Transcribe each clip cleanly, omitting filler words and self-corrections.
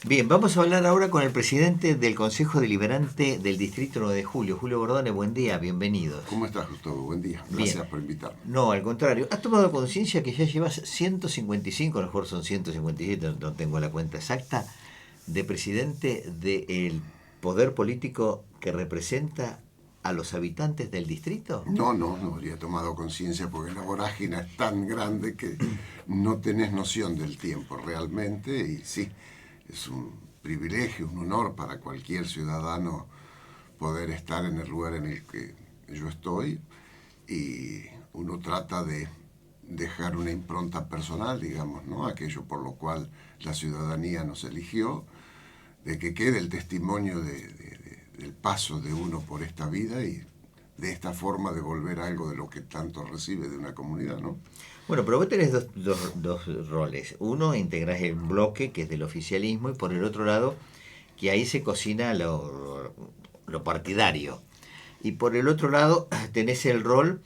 Bien, vamos a hablar ahora con el presidente del Consejo Deliberante del Distrito 9 de Julio, Julio Bordone. Buen día, bienvenidos. ¿Cómo estás, Gustavo? Buen día. Bien. Gracias por invitarme. No, al contrario. ¿Has tomado conciencia que ya llevas 155, a lo mejor son 157, no tengo la cuenta exacta, de presidente del poder político que representa a los habitantes del distrito? No habría tomado conciencia porque la vorágine es tan grande que no tenés noción del tiempo realmente. Y sí, es un privilegio, un honor para cualquier ciudadano poder estar en el lugar en el que yo estoy, y uno trata de dejar una impronta personal, digamos, ¿no? Aquello por lo cual la ciudadanía nos eligió, de que quede el testimonio del paso de uno por esta vida y de esta forma devolver algo de lo que tanto recibe de una comunidad, ¿no? Bueno, pero vos tenés dos roles. Uno, integrás el bloque, que es del oficialismo, y por el otro lado, que ahí se cocina lo partidario. Y por el otro lado, tenés el rol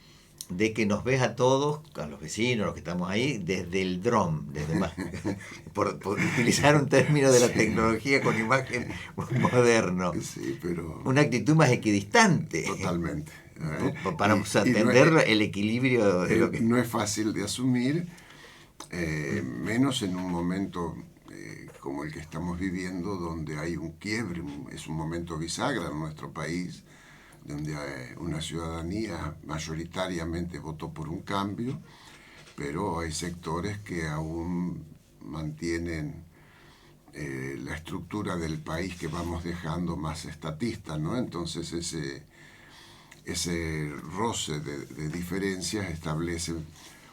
de que nos ves a todos, a los vecinos, los que estamos ahí, desde el dron, por utilizar un término de la tecnología con imagen moderno. Sí, pero Una actitud más equidistante. totalmente. Para atender no es, el equilibrio de lo que... No es fácil de asumir, menos en un momento como el que estamos viviendo, donde hay un quiebre, es un momento bisagra en nuestro país, donde una ciudadanía mayoritariamente votó por un cambio, pero hay sectores que aún mantienen la estructura del país que vamos dejando más estatista, ¿no? Entonces ese roce de diferencias establece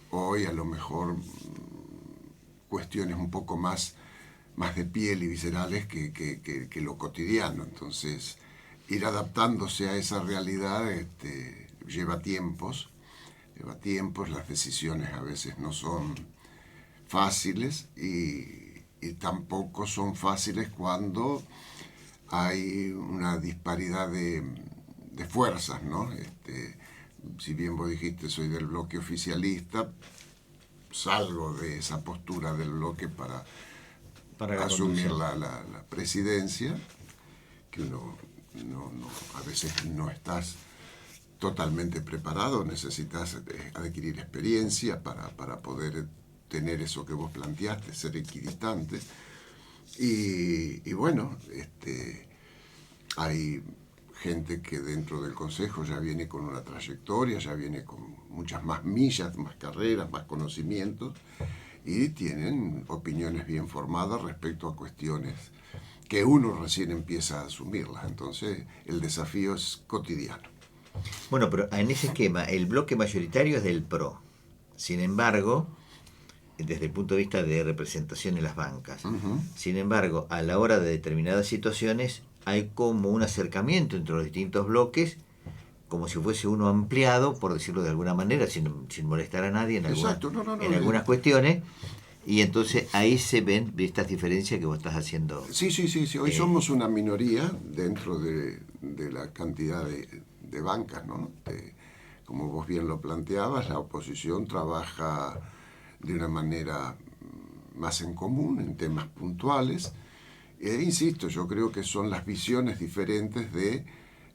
hoy a lo mejor cuestiones un poco más de piel y viscerales que lo cotidiano. Entonces, ir adaptándose a esa realidad lleva tiempos, las decisiones a veces no son fáciles y tampoco son fáciles cuando hay una disparidad de fuerzas, ¿no? Si bien vos dijiste soy del bloque oficialista, salgo de esa postura del bloque para asumir la presidencia, que uno a veces no estás totalmente preparado, necesitas adquirir experiencia para poder tener eso que vos planteaste, ser equidistante. Y bueno, hay gente que dentro del Consejo ya viene con una trayectoria, ya viene con muchas más millas, más carreras, más conocimientos, y tienen opiniones bien formadas respecto a cuestiones que uno recién empieza a asumirlas. Entonces, el desafío es cotidiano. Bueno, pero en ese esquema, el bloque mayoritario es del PRO. Sin embargo, desde el punto de vista de representación en las bancas, sin embargo, a la hora de determinadas situaciones, hay como un acercamiento entre los distintos bloques, como si fuese uno ampliado, por decirlo de alguna manera, sin molestar a nadie en algunas cuestiones, y entonces ahí se ven estas diferencias que vos estás haciendo. Sí. Hoy somos una minoría dentro de la cantidad de bancas, ¿no? Como vos bien lo planteabas, la oposición trabaja de una manera más en común, en temas puntuales. Insisto, yo creo que son las visiones diferentes de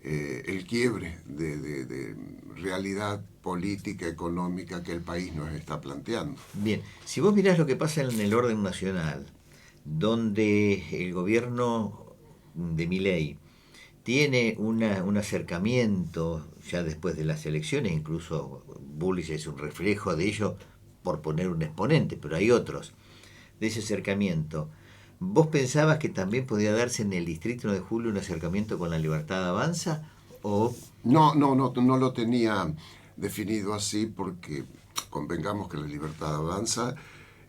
el quiebre de realidad política, económica que el país nos está planteando. Bien, si vos mirás lo que pasa en el orden nacional, donde el gobierno de Milei tiene un acercamiento ya después de las elecciones, incluso Bullrich es un reflejo de ello, por poner un exponente, pero hay otros, de ese acercamiento. ¿Vos pensabas que también podía darse en el Distrito 9 de Julio un acercamiento con la Libertad Avanza? ¿O? No lo tenía definido así, porque convengamos que la Libertad Avanza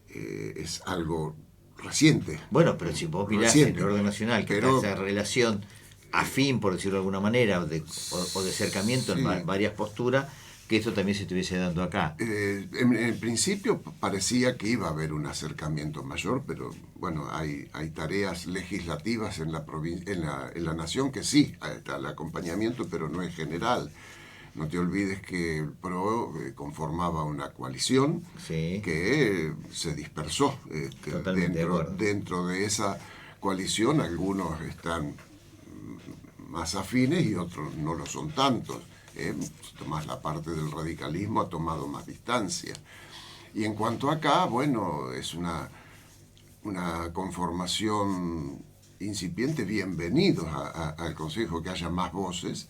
es algo reciente. Bueno, pero si vos mirás en el orden nacional, que está esa relación afín, por decirlo de alguna manera, o de acercamiento en varias posturas, que esto también se estuviese dando acá. En principio parecía que iba a haber un acercamiento mayor, pero bueno, hay tareas legislativas en la nación que sí, está el acompañamiento, pero no es general. No te olvides que el PRO conformaba una coalición que se dispersó dentro de esa coalición algunos están más afines y otros no lo son tantos. Si tomás la parte del radicalismo, ha tomado más distancia. Y en cuanto a acá, bueno, es una conformación incipiente. Bienvenidos al Consejo, que haya más voces,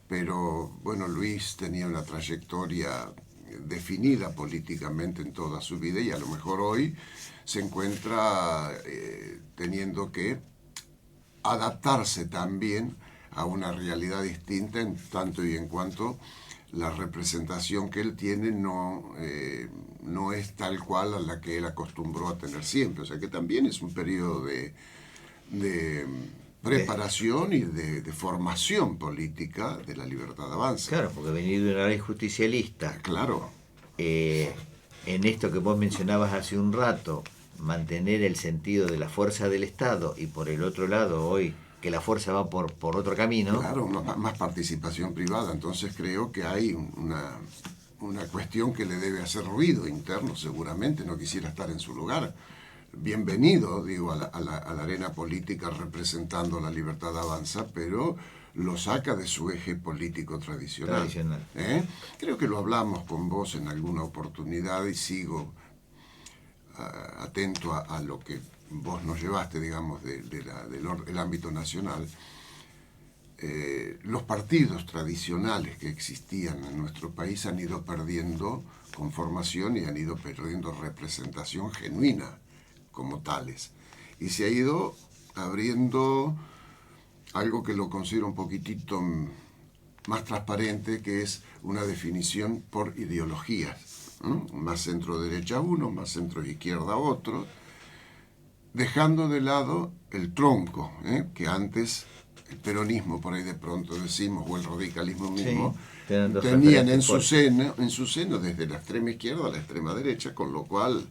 pero bueno, Luis tenía una trayectoria definida políticamente en toda su vida y a lo mejor hoy se encuentra teniendo que adaptarse también a una realidad distinta, en tanto y en cuanto la representación que él tiene no es tal cual a la que él acostumbró a tener siempre. O sea que también es un periodo de preparación y de formación política de la Libertad Avanza. Claro, porque venir de una ley justicialista. Claro. En esto que vos mencionabas hace un rato, mantener el sentido de la fuerza del Estado y por el otro lado hoy que la fuerza va por otro camino. Claro, más participación privada. Entonces creo que hay una cuestión que le debe hacer ruido interno, seguramente. No quisiera estar en su lugar. Bienvenido, digo, a la arena política representando la Libertad Avanza, pero lo saca de su eje político tradicional. Creo que lo hablamos con vos en alguna oportunidad y sigo atento a lo que vos nos llevaste, digamos, del ámbito nacional. Los partidos tradicionales que existían en nuestro país han ido perdiendo conformación y han ido perdiendo representación genuina como tales. Y se ha ido abriendo algo que lo considero un poquitito más transparente, que es una definición por ideologías. Más centro-derecha uno, más centro-izquierda otro, dejando de lado el tronco, que antes el peronismo, por ahí de pronto decimos, o el radicalismo mismo, sí, tenían en su seno desde la extrema izquierda a la extrema derecha, con lo cual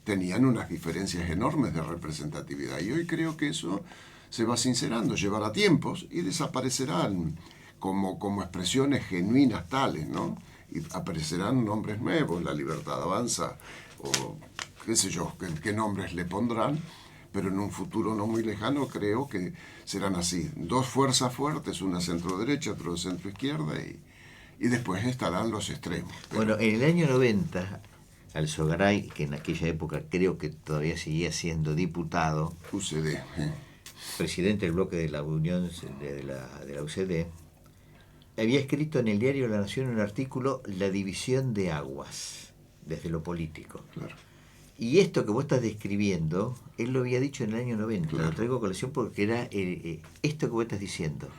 tenían unas diferencias enormes de representatividad. Y hoy creo que eso se va sincerando, llevará tiempos y desaparecerán como expresiones genuinas tales, ¿no? Y aparecerán nombres nuevos, la Libertad Avanza, o qué sé yo, qué nombres le pondrán, pero en un futuro no muy lejano creo que serán así. Dos fuerzas fuertes, una centro-derecha, otra centro-izquierda, y después estarán los extremos. Pero... Bueno, en el año 90, Alzogaray, que en aquella época creo que todavía seguía siendo diputado, UCD, presidente del bloque de la Unión de la UCD, había escrito en el diario La Nación un artículo, La división de aguas, desde lo político. Claro. Y esto que vos estás describiendo, él lo había dicho en el año 90, claro. Lo traigo a colación porque era esto que vos estás diciendo,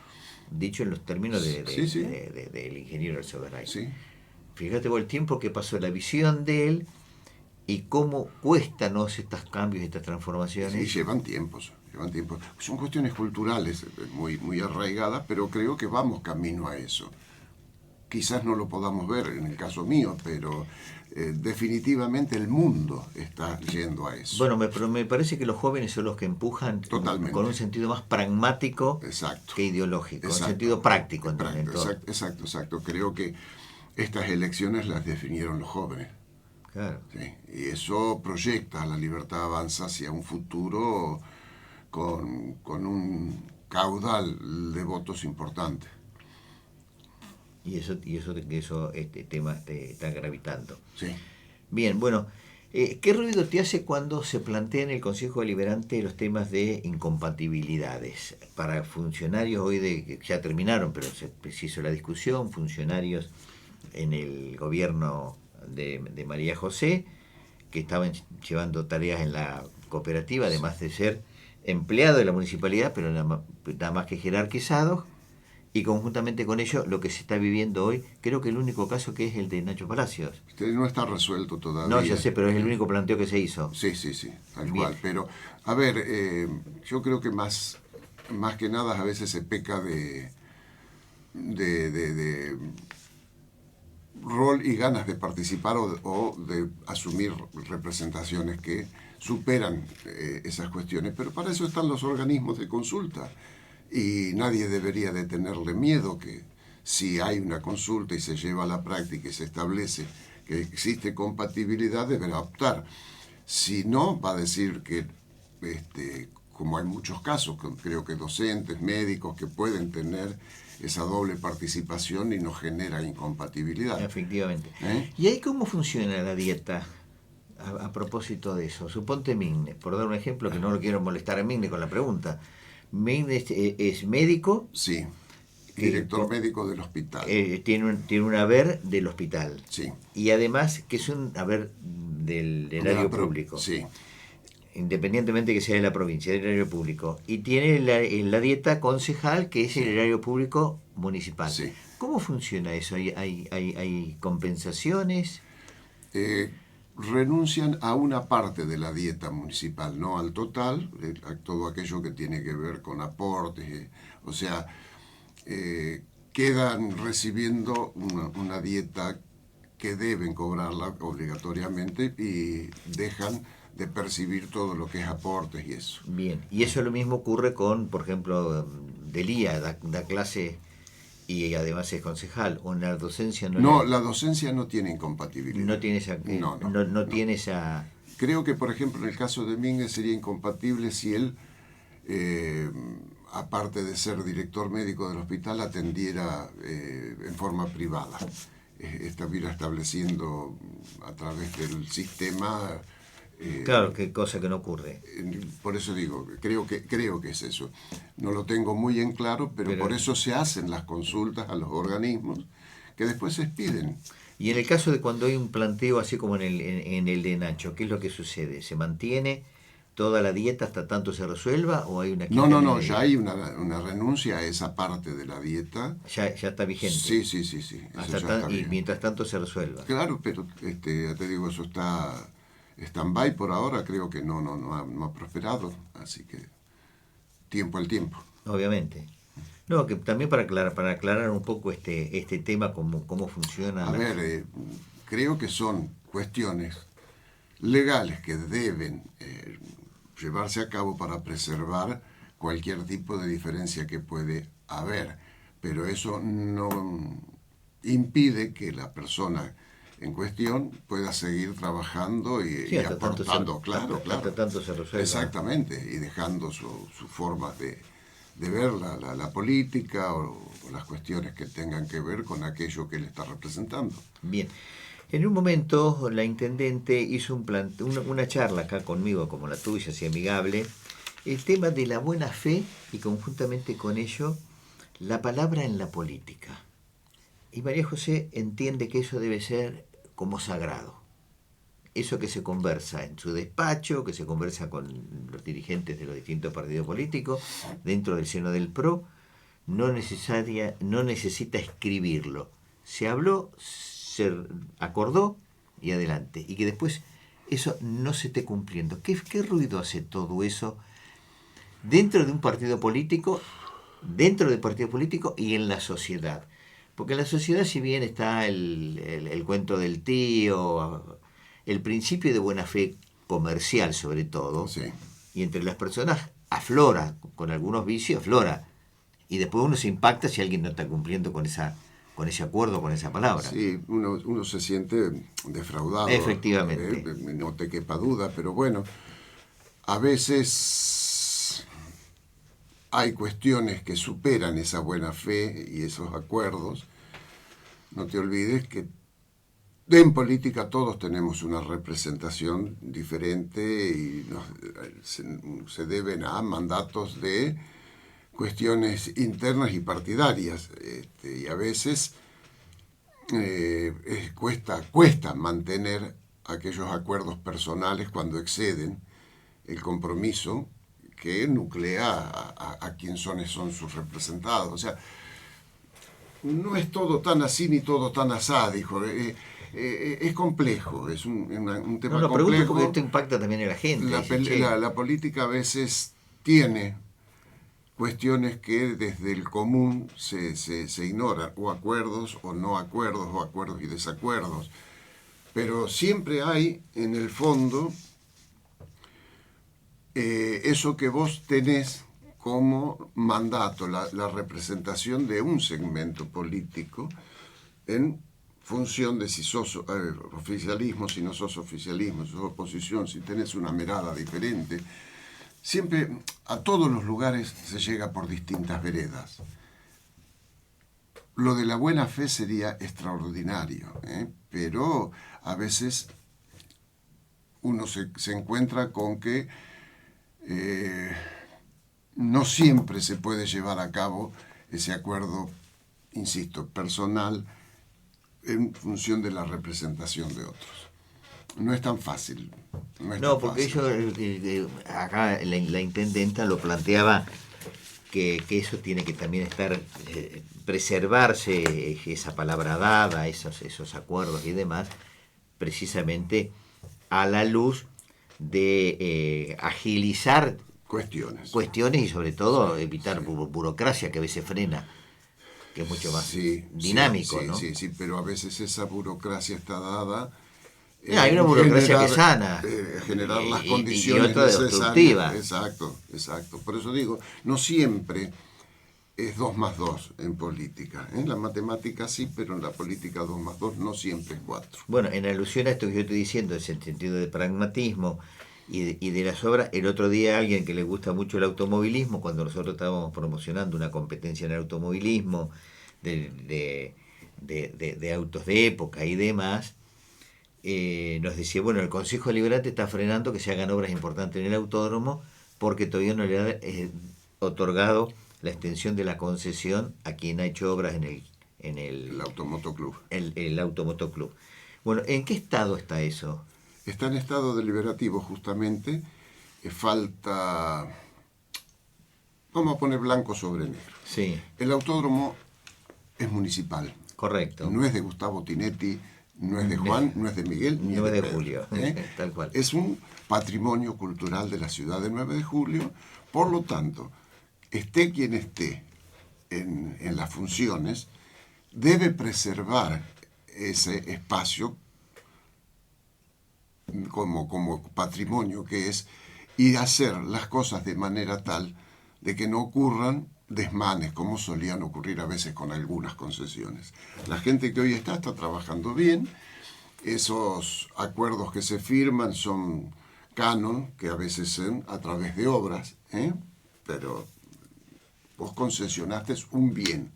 dicho en los términos del ingeniero Alzogaray. Sí. Fíjate vos el tiempo que pasó, la visión de él y cómo cuestan estos cambios, estas transformaciones. Sí, llevan tiempo. Son cuestiones culturales muy, muy arraigadas, pero creo que vamos camino a eso. Quizás no lo podamos ver en el caso mío, pero definitivamente el mundo está yendo a eso. Bueno, pero me parece que los jóvenes son los que empujan totalmente, con un sentido más pragmático que ideológico, un sentido práctico. Exacto. Creo que estas elecciones las definieron los jóvenes. Claro. Sí, y eso proyecta a la Libertad Avanza hacia un futuro con un caudal de votos importante. Y eso este tema está gravitando. Sí. Bien, bueno, ¿qué ruido te hace cuando se plantea en el Consejo Deliberante los temas de incompatibilidades? Para funcionarios hoy que ya terminaron, pero se hizo la discusión, funcionarios en el gobierno de María José, que estaban llevando tareas en la cooperativa, además de ser empleados de la municipalidad, pero nada más que jerarquizados, y conjuntamente con ello lo que se está viviendo hoy, creo que el único caso que es el de Nacho Palacios. No está resuelto todavía. No, ya sé, pero es el único planteo que se hizo. Sí, tal cual. Pero, a ver, yo creo que más que nada a veces se peca de rol y ganas de participar o de asumir representaciones que superan esas cuestiones, pero para eso están los organismos de consulta y nadie debería de tenerle miedo que si hay una consulta y se lleva a la práctica y se establece que existe compatibilidad, deberá optar. Si no, va a decir que como hay muchos casos, creo que docentes, médicos, que pueden tener esa doble participación y no genera incompatibilidad. Efectivamente. ¿Eh? ¿Y ahí cómo funciona la dieta? A propósito de eso, suponte Migne, por dar un ejemplo, que no lo quiero molestar a Migne con la pregunta. Migne es médico. Sí, Que director médico del hospital. Tiene un haber del hospital. Sí. Y además que es un haber del erario público. Sí. Independientemente que sea de la provincia, del erario público. Y tiene la dieta concejal, que es el erario público municipal. Sí. ¿Cómo funciona eso? ¿Hay compensaciones? Renuncian a una parte de la dieta municipal, no al total, a todo aquello que tiene que ver con aportes, o sea, quedan recibiendo una dieta que deben cobrarla obligatoriamente y dejan de percibir todo lo que es aportes y eso. Bien, y eso lo mismo ocurre con, por ejemplo, Delía, da clase y además es concejal, o en la docencia no. La docencia no tiene incompatibilidad. No tiene esa... no tiene esa... Creo que, por ejemplo, en el caso de Mingue sería incompatible si él, aparte de ser director médico del hospital, atendiera en forma privada. Estuviera estableciendo a través del sistema... claro, qué cosa que no ocurre. Por eso digo, creo que es eso. No lo tengo muy en claro, pero por eso se hacen las consultas a los organismos que después se expiden. Y en el caso de cuando hay un planteo así como en el de Nacho, ¿qué es lo que sucede? ¿Se mantiene toda la dieta hasta tanto se resuelva o hay una... No, ya hay una renuncia a esa parte de la dieta. Ya está vigente. Sí. Y mientras tanto se resuelva. Claro, pero ya te digo, eso está stand-by por ahora, creo que no ha prosperado, así que tiempo al tiempo. Obviamente. No, que también para aclarar un poco este tema, cómo funciona. A ver, creo que son cuestiones legales que deben llevarse a cabo para preservar cualquier tipo de diferencia que puede haber, pero eso no impide que la persona en cuestión pueda seguir trabajando y aportando, claro. Hasta tanto se resuelva. Exactamente, y dejando su forma de ver la política o las cuestiones que tengan que ver con aquello que él está representando. Bien. En un momento la intendente hizo una charla acá conmigo, como la tuya, así amigable, el tema de la buena fe y conjuntamente con ello la palabra en la política. Y María José entiende que eso debe ser como sagrado. Eso que se conversa en su despacho, que se conversa con los dirigentes de los distintos partidos políticos, dentro del seno del PRO, no necesita escribirlo. Se habló, se acordó y adelante. Y que después eso no se esté cumpliendo. ¿Qué ruido hace todo eso dentro de un partido político, y en la sociedad? Porque en la sociedad, si bien está el cuento del tío, el principio de buena fe comercial sobre todo, sí, y entre las personas aflora, con algunos vicios aflora, y después uno se impacta si alguien no está cumpliendo con ese acuerdo, con esa palabra. Sí, uno se siente defraudado. Efectivamente. No te quepa duda, pero bueno, a veces hay cuestiones que superan esa buena fe y esos acuerdos. No te olvides que en política todos tenemos una representación diferente y se deben a mandatos de cuestiones internas y partidarias. Y a veces cuesta mantener aquellos acuerdos personales cuando exceden el compromiso que nuclea a quien son sus representados. O sea, no es todo tan así ni todo tan asá, dijo. Es complejo, es un tema complejo. Pregunto porque esto impacta también en la gente. La política a veces tiene cuestiones que desde el común se ignoran, o acuerdos o no acuerdos, o acuerdos y desacuerdos. Pero siempre hay en el fondo eso que vos tenés como mandato, la representación de un segmento político en función de si sos oficialismo, si no sos oficialismo, si sos oposición, si tenés una mirada diferente, siempre a todos los lugares se llega por distintas veredas. Lo de la buena fe sería extraordinario, pero a veces uno se encuentra con que no siempre se puede llevar a cabo ese acuerdo, insisto, personal en función de la representación de otros. No es tan fácil. No, porque ellos, acá la intendenta lo planteaba que eso tiene que también estar, preservarse esa palabra dada, esos acuerdos y demás, precisamente a la luz de agilizar cuestiones y sobre todo evitar burocracia que a veces frena, que es mucho más dinámico, ¿no? Sí, pero a veces esa burocracia está dada. Hay una burocracia que sana. Generar las condiciones y otra necesarias. Exacto. Por eso digo, no siempre es 2 más 2 en política. En la matemática sí, pero en la política 2 más 2 no siempre es 4. Bueno, en alusión a esto que yo estoy diciendo, es el sentido de pragmatismo y de las obras, el otro día alguien que le gusta mucho el automovilismo, cuando nosotros estábamos promocionando una competencia en el automovilismo, de autos de época y demás, nos decía, bueno, el Consejo Deliberante está frenando que se hagan obras importantes en el autódromo porque todavía no le ha otorgado la extensión de la concesión a quien ha hecho obras en el Automotoclub. El Automotoclub. Bueno, ¿en qué estado está eso? Está en estado deliberativo justamente. Falta, vamos a poner blanco sobre negro. Sí. El autódromo es municipal. Correcto. No es de Gustavo Tinetti, no es de Juan, no es de Miguel, ni no es de Pedro, Julio, tal cual. Es un patrimonio cultural de la ciudad de 9 de Julio, por lo tanto, esté quien esté en las funciones, debe preservar ese espacio como patrimonio que es y hacer las cosas de manera tal de que no ocurran desmanes, como solían ocurrir a veces con algunas concesiones. La gente que hoy está trabajando bien, esos acuerdos que se firman son canon, que a veces son a través de obras, pero vos concesionaste un bien,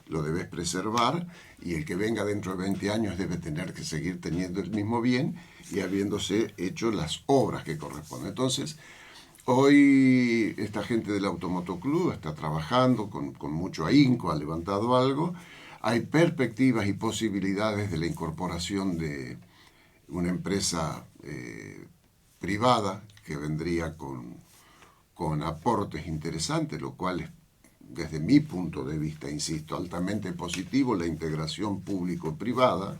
lo debes preservar y el que venga dentro de 20 años debe tener que seguir teniendo el mismo bien y habiéndose hecho las obras que corresponden. Entonces, hoy esta gente del Automotoclub está trabajando con mucho ahínco, ha levantado algo. Hay perspectivas y posibilidades de la incorporación de una empresa privada que vendría con aportes interesantes, lo cual es, desde mi punto de vista, insisto, altamente positivo la integración público-privada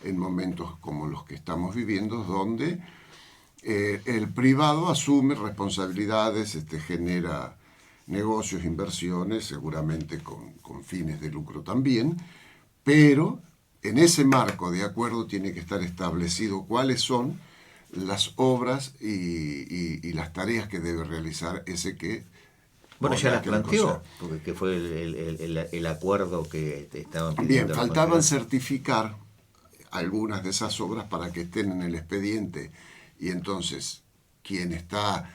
en momentos como los que estamos viviendo, donde el privado asume responsabilidades, genera negocios, inversiones, seguramente con fines de lucro también, pero en ese marco de acuerdo tiene que estar establecido cuáles son las obras y las tareas que debe realizar ese que... Bueno, ya las planteó, porque fue el acuerdo que estaban pidiendo. Bien, faltaban certificar algunas de esas obras para que estén en el expediente. Y entonces, quien está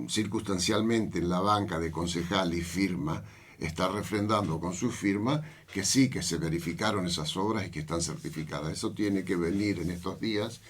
circunstancialmente en la banca de concejal y firma, está refrendando con su firma que sí, que se verificaron esas obras y que están certificadas. Eso tiene que venir en estos días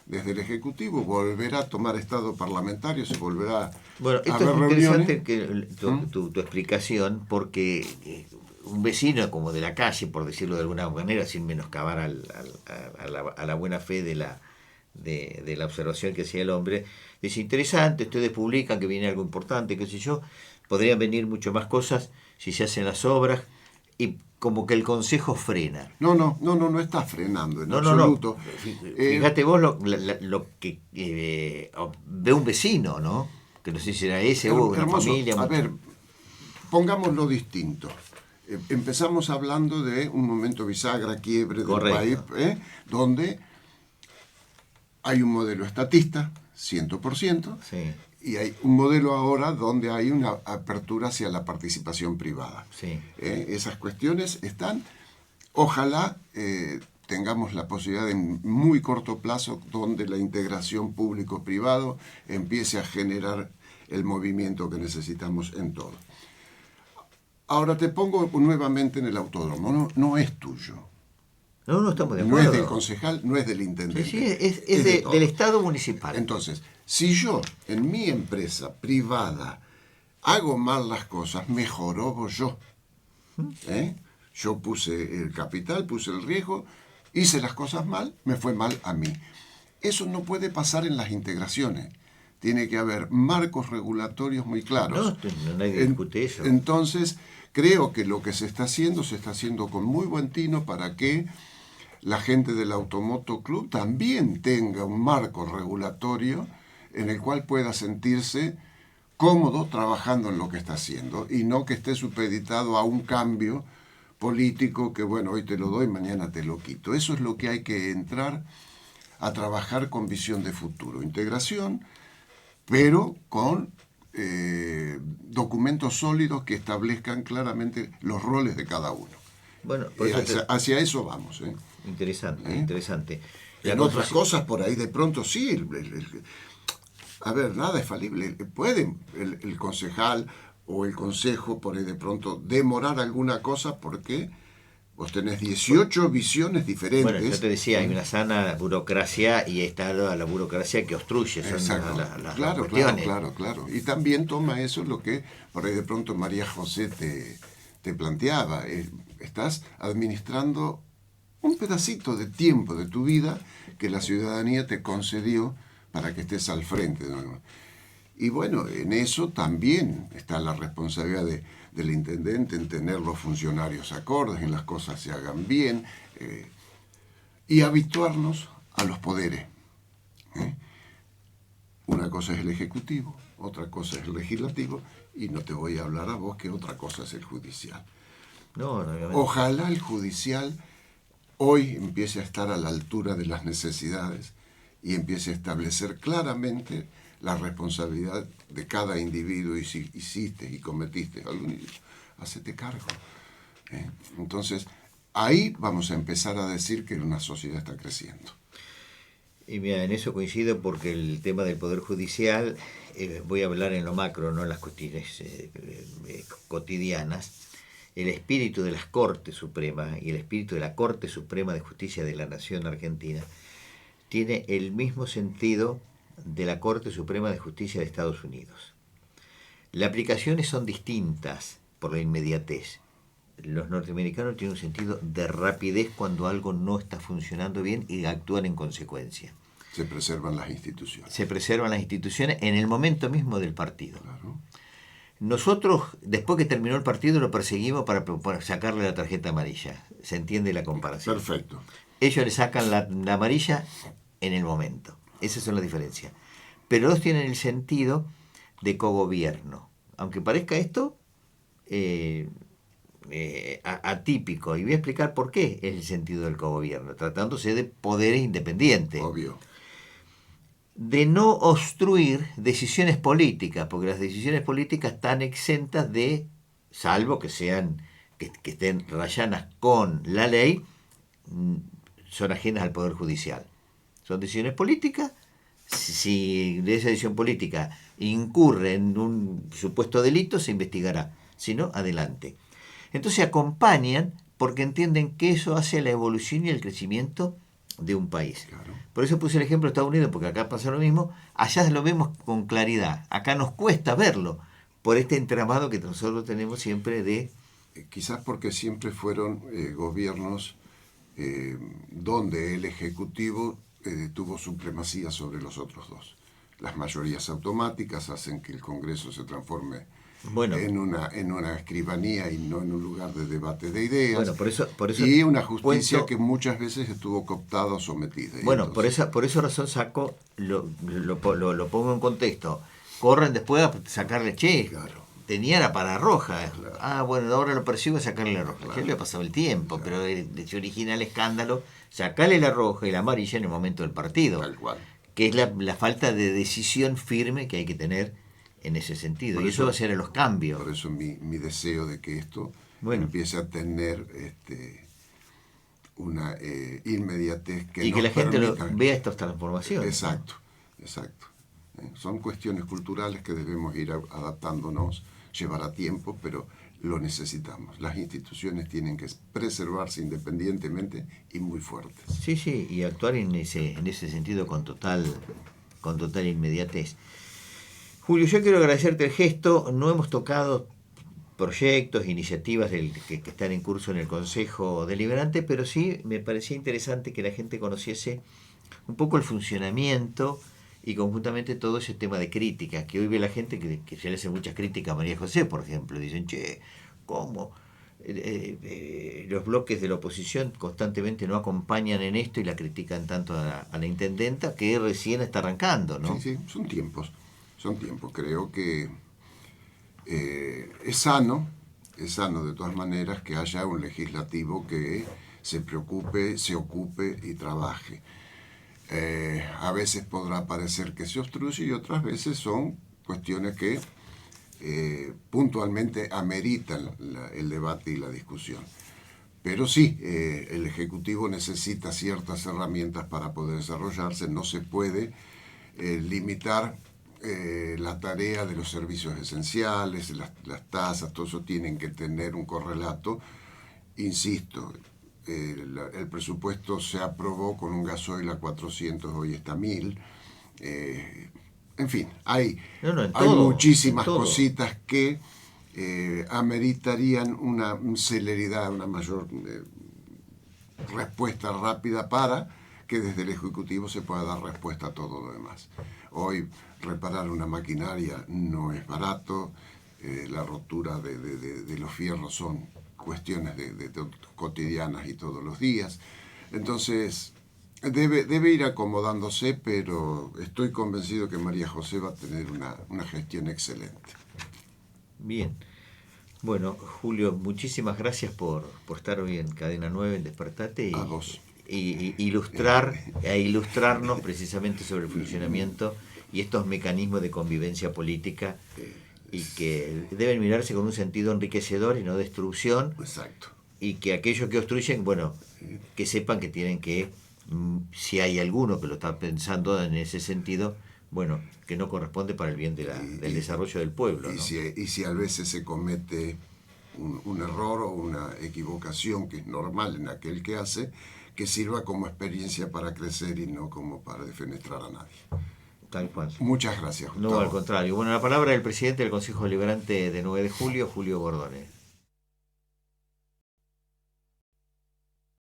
desde el Ejecutivo, volverá a tomar estado parlamentario, se volverá bueno, esto a ver es interesante reuniones. que tu explicación, porque un vecino como de la calle, por decirlo de alguna manera, sin menoscabar a la buena fe de la observación que hacía el hombre, dice, interesante, ustedes publican que viene algo importante, qué sé yo, podrían venir mucho más cosas si se hacen las obras, y como que el Consejo frena. No está frenando en absoluto. No. Fíjate vos lo que ve un vecino, ¿no? Que no sé si era ese o una familia. A ver, pongámoslo distinto. Empezamos hablando de un momento bisagra, quiebre del país, donde hay un modelo estatista, 100%, sí. Y hay un modelo ahora donde hay una apertura hacia la participación privada. Sí. Esas cuestiones están, ojalá tengamos la posibilidad en muy corto plazo donde la integración público-privado empiece a generar el movimiento que necesitamos en todo. Ahora te pongo nuevamente en el autódromo, no es tuyo. No estamos de No acuerdo. es del concejal, no es del intendente. Sí, del Estado municipal. Entonces, si yo en mi empresa privada hago mal las cosas, me jorobo yo. Yo puse el capital, puse el riesgo, hice las cosas mal, me fue mal a mí. Eso no puede pasar en las integraciones. Tiene que haber marcos regulatorios muy claros. No nadie discute eso. Entonces, creo que lo que se está haciendo con muy buen tino para que la gente del Automoto Club también tenga un marco regulatorio en el cual pueda sentirse cómodo trabajando en lo que está haciendo y no que esté supeditado a un cambio político que, bueno, hoy te lo doy, mañana te lo quito. Eso es lo que hay que entrar a trabajar con visión de futuro. Integración, pero con documentos sólidos que establezcan claramente los roles de cada uno. Bueno, hacia eso vamos. Interesante. En otras cosas, por ahí de pronto sí. A ver, nada es falible. Puede el concejal o el consejo por ahí de pronto demorar alguna cosa porque vos tenés 18 visiones diferentes. Bueno, yo te decía, hay una sana burocracia y está la burocracia que obstruye. Son las cuestiones. Claro. Y también toma eso lo que por ahí de pronto María José te planteaba. Estás administrando un pedacito de tiempo de tu vida que la ciudadanía te concedió para que estés al frente. Y bueno, en eso también está la responsabilidad del intendente en tener los funcionarios acordes, en las cosas se hagan bien, y habituarnos a los poderes. Una cosa es el Ejecutivo, otra cosa es el Legislativo, y no te voy a hablar a vos que otra cosa es el Judicial. Ojalá el Judicial hoy empiece a estar a la altura de las necesidades y empiece a establecer claramente la responsabilidad de cada individuo, y si hiciste y cometiste algún delito, hacete cargo. Entonces, ahí vamos a empezar a decir que una sociedad está creciendo. Y mira, en eso coincido porque el tema del Poder Judicial, voy a hablar en lo macro, no en las cuestiones cotidianas. El espíritu de las Cortes Supremas y el espíritu de la Corte Suprema de Justicia de la Nación Argentina tiene el mismo sentido de la Corte Suprema de Justicia de Estados Unidos. Las aplicaciones son distintas por la inmediatez. Los norteamericanos tienen un sentido de rapidez cuando algo no está funcionando bien y actúan en consecuencia. Se preservan las instituciones. Se preservan las instituciones en el momento mismo del partido. Claro. Nosotros, después que terminó el partido, lo perseguimos para sacarle la tarjeta amarilla. ¿Se entiende la comparación? Perfecto. Ellos le sacan la amarilla en el momento. Esas son las diferencias. Pero los tienen el sentido de cogobierno. Aunque parezca esto atípico. Y voy a explicar por qué es el sentido del cogobierno. Tratándose de poderes independientes. Obvio. De no obstruir decisiones políticas, porque las decisiones políticas están exentas de, salvo que sean, que estén rayanas con la ley, son ajenas al Poder Judicial. Son decisiones políticas. Si esa decisión política incurre en un supuesto delito, se investigará. Si no, adelante. Entonces acompañan porque entienden que eso hace la evolución y el crecimiento de un país. Claro. Por eso puse el ejemplo de Estados Unidos, porque acá pasa lo mismo. Allá lo vemos con claridad. Acá nos cuesta verlo por este entramado que nosotros tenemos siempre de... Quizás porque siempre fueron gobiernos donde el Ejecutivo tuvo supremacía sobre los otros dos. Las mayorías automáticas hacen que el Congreso se transforme en una escribanía y no en un lugar de debate de ideas. Bueno, por eso y una justicia que muchas veces estuvo cooptada o sometida. Bueno, entonces, por esa razón saco, lo pongo en contexto. Corren después a sacarle, claro. Tenía la pararroja. Claro. Bueno, ahora lo persigo a sacarle la roja. Claro. Ya le ha pasado el tiempo, Claro. pero se origina el escándalo, sacarle la roja y la amarilla en el momento del partido. Tal cual. Que es la falta de decisión firme que hay que tener en ese sentido. Y eso va a ser en los cambios. Por eso mi deseo de que esto empiece a tener una inmediatez y que la gente vea estas transformaciones. Exacto. Son cuestiones culturales que debemos ir adaptándonos, llevará tiempo, pero lo necesitamos. Las instituciones tienen que preservarse independientemente y muy fuertes. Sí, sí, y actuar en ese sentido con total inmediatez. Julio, yo quiero agradecerte el gesto. No hemos tocado proyectos, iniciativas que están en curso en el Consejo Deliberante, pero sí me parecía interesante que la gente conociese un poco el funcionamiento y conjuntamente todo ese tema de crítica, que hoy ve la gente que se le hace muchas críticas a María José, por ejemplo. Dicen, che, ¿cómo? Los bloques de la oposición constantemente no acompañan en esto y la critican tanto a la intendenta, que recién está arrancando, ¿no? Sí, sí, son tiempos. Creo que es sano de todas maneras que haya un legislativo que se preocupe, se ocupe y trabaje. A veces podrá parecer que se obstruye y otras veces son cuestiones que puntualmente ameritan el debate y la discusión. Pero sí, el Ejecutivo necesita ciertas herramientas para poder desarrollarse. No se puede limitar la tarea de los servicios esenciales, las tasas, todo eso tienen que tener un correlato. Insisto, el presupuesto se aprobó con un gasoil a 400, hoy está a 1000. En fin, hay muchísimas cositas que ameritarían una celeridad, una mayor respuesta rápida para que desde el Ejecutivo se pueda dar respuesta a todo lo demás. Hoy reparar una maquinaria no es barato, la rotura de los fierros son cuestiones de cotidianas y todos los días. Entonces, debe ir acomodándose, pero estoy convencido que María José va a tener una gestión excelente. Bien. Bueno, Julio, muchísimas gracias por estar hoy en Cadena 9, en Despertate, y ilustrarnos precisamente sobre el funcionamiento y estos mecanismos de convivencia política, y que deben mirarse con un sentido enriquecedor y no destrucción. Exacto. Y que aquellos que obstruyen, bueno, que sepan que tienen que, si hay alguno que lo está pensando en ese sentido, bueno, que no corresponde para el bien del desarrollo del pueblo, ¿no? Y si a veces se comete un error o una equivocación que es normal en aquel que hace, que sirva como experiencia para crecer y no como para defenestrar a nadie. Tal cual. Muchas gracias, Gustavo. No, al contrario. Bueno, la palabra del presidente del Consejo Deliberante de 9 de julio, Julio Bordone.